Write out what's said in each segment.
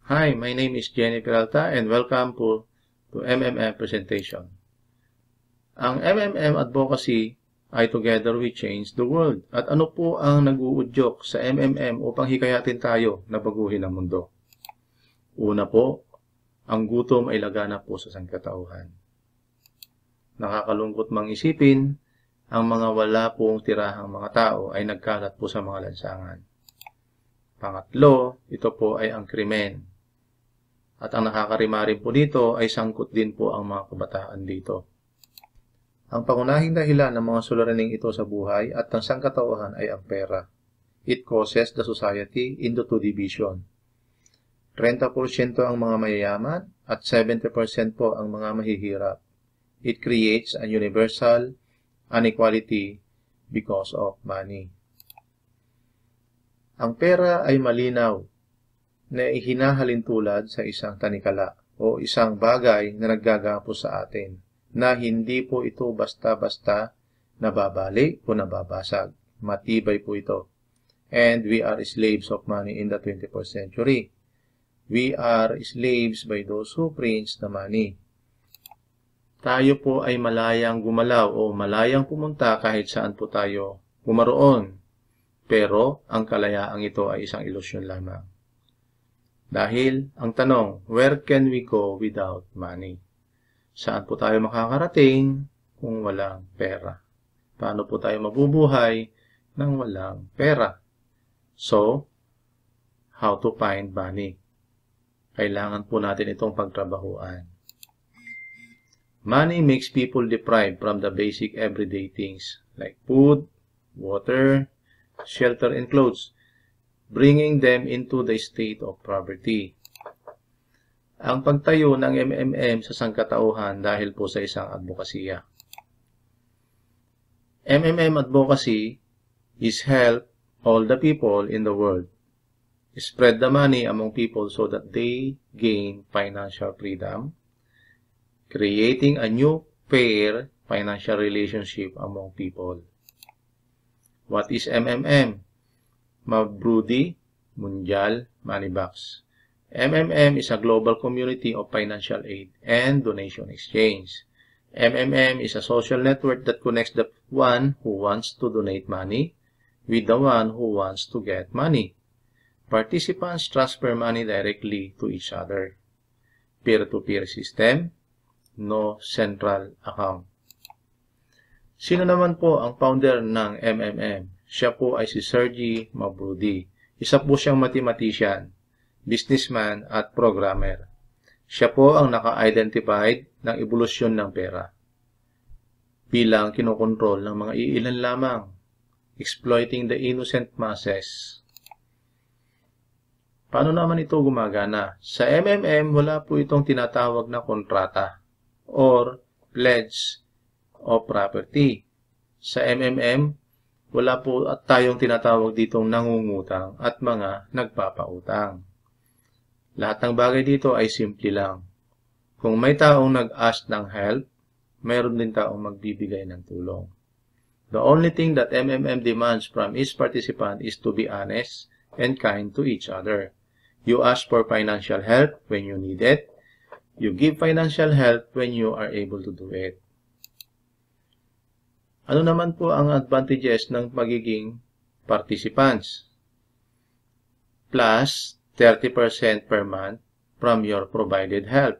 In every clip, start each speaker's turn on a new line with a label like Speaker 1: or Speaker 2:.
Speaker 1: Hi, my name is Jenny Peralta and welcome to MMM presentation. Ang MMM Advocacy ay Together We Change the World. At ano po ang nag-uudyok sa MMM upang hikayatin tayo na baguhin ang mundo? Una po, ang gutom ay laganap po sa sangkatauhan. Nakakalungkot mang isipin, ang mga wala pong tirahang mga tao ay nagkalat po sa mga lansangan. Pangatlo, ito po ay ang krimen. At ang nakakarima rin po dito ay sangkot din po ang mga kabataan dito. Ang pangunahing dahilan ng mga suliraning ito sa buhay at ng sangkatauhan ay ang pera. It causes the society into two division. 30% ang mga mayayaman at 70% po ang mga mahihirap. It creates a universal inequality because of money. Ang pera ay malinaw na ihinahalin tulad sa isang tanikala o isang bagay na naggagapos sa atin na hindi po ito basta-basta nababali o nababasag. Matibay po ito. And we are slaves of money in the 21st century. We are slaves by those who print the money. Tayo po ay malayang gumalaw o malayang pumunta kahit saan po tayo pumaroon. Pero ang kalayaang ito ay isang ilusyon lamang. Dahil, ang tanong, where can we go without money? Saan po tayo makakarating kung walang pera? Paano po tayo mabubuhay nang walang pera? So, how to find money? Kailangan po natin itong pagtrabahuan. Money makes people deprived from the basic everyday things like food, water, shelter, and clothes, bringing them into the state of poverty. Ang pagtayo ng MMM sa sangkatauhan dahil po sa isang advokasya. MMM advocacy is help all the people in the world. Spread the money among people so that they gain financial freedom, creating a new fair financial relationship among people. What is MMM? Mabrudi Mundial Money Box. MMM is a global community of financial aid and donation exchange. MMM is a social network that connects the one who wants to donate money with the one who wants to get money. Participants transfer money directly to each other. Peer-to-peer system, no central account. Sino naman po ang founder ng MMM? Siya po ay si Sergey Mabrudi. Isa po siyang mathematician, businessman at programmer. Siya po ang naka-identified ng ebolusyon ng pera bilang kinokontrol ng mga iilan lamang, exploiting the innocent masses. Paano naman ito gumagana? Sa MMM, wala po itong tinatawag na kontrata or pledge of property. Sa MMM, wala po at tayong tinatawag ditong nangungutang at mga nagpapautang. Lahat ng bagay dito ay simple lang. Kung may taong nag-ask ng help, mayroon din taong magbibigay ng tulong. The only thing that MMM demands from each participant is to be honest and kind to each other. You ask for financial help when you need it. You give financial help when you are able to do it. Ano naman po ang advantages ng pagiging participants? Plus 30% per month from your provided help.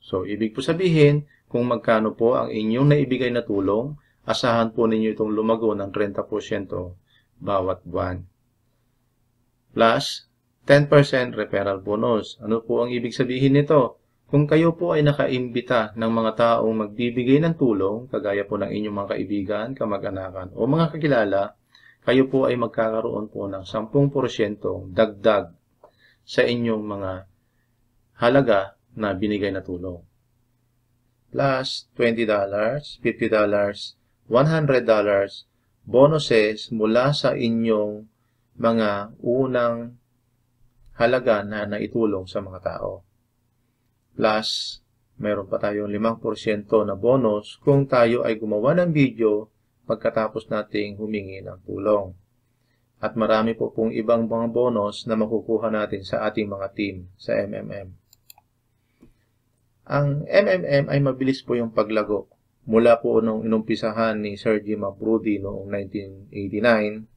Speaker 1: So, ibig po sabihin, kung magkano po ang inyong naibigay na tulong, asahan po ninyo itong lumago ng 30% bawat buwan. Plus 10% referral bonus. Ano po ang ibig sabihin nito? Kung kayo po ay nakaimbita ng mga taong magbibigay ng tulong, kagaya po ng inyong mga kaibigan, kamag-anakan, o mga kakilala, kayo po ay magkakaroon po ng 10% dagdag sa inyong mga halaga na binigay na tulong. Plus $20, $50, $100 bonuses mula sa inyong mga unang halaga na naitulong sa mga tao. Plus, meron pa tayong 5% na bonus kung tayo ay gumawa ng video pagkatapos nating humingi ng tulong. At marami po pong ibang mga bonus na makukuha natin sa ating mga team sa MMM. Ang MMM ay mabilis po yung paglago. Mula po nung inumpisahan ni Sir Jim Abrudi noong 1989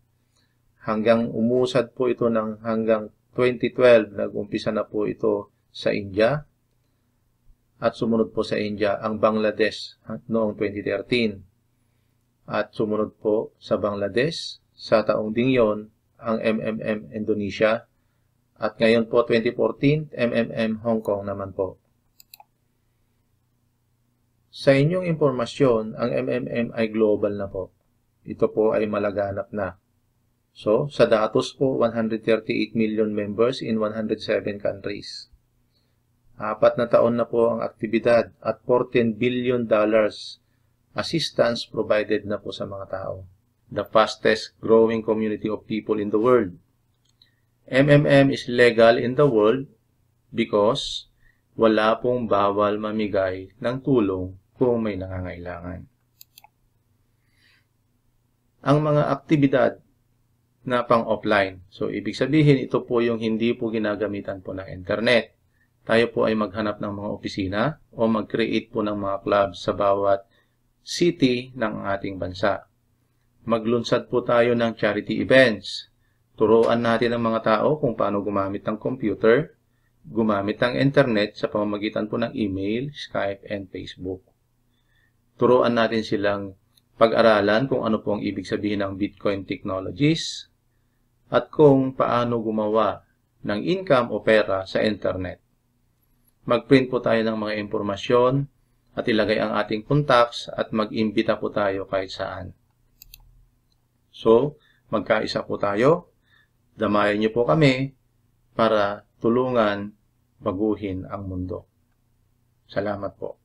Speaker 1: hanggang umusad po ito ng hanggang 2012, nag-umpisa na po ito sa India at sumunod po sa India ang Bangladesh noong 2013 at sumunod po sa Bangladesh sa taong ding yon ang MMM Indonesia at ngayon po 2014 MMM Hong Kong naman po. Sa inyong impormasyon, ang MMM ay global na po. Ito po ay malaganap na. So, sa datos po, 138 million members in 107 countries. 4 na taon na po ang aktibidad at $14 billion assistance provided na po sa mga tao. The fastest growing community of people in the world. MMM is legal in the world because wala pong bawal mamigay ng tulong kung may nangangailangan. Ang mga aktibidad na pang-offline. So, ibig sabihin, ito po yung hindi po ginagamitan po ng internet. Tayo po ay maghanap ng mga opisina o mag-create po ng mga clubs sa bawat city ng ating bansa. Maglunsad po tayo ng charity events. Turuan natin ang mga tao kung paano gumamit ng computer, gumamit ng internet sa pamamagitan po ng email, Skype, and Facebook. Turuan natin silang pag-aralan kung ano po ang ibig sabihin ng Bitcoin technologies at kung paano gumawa ng income o pera sa internet. Mag-print po tayo ng mga impormasyon at ilagay ang ating contacts at mag-imbita po tayo kahit saan. So, magkaisa po tayo. Damayan niyo po kami para tulungan baguhin ang mundo. Salamat po.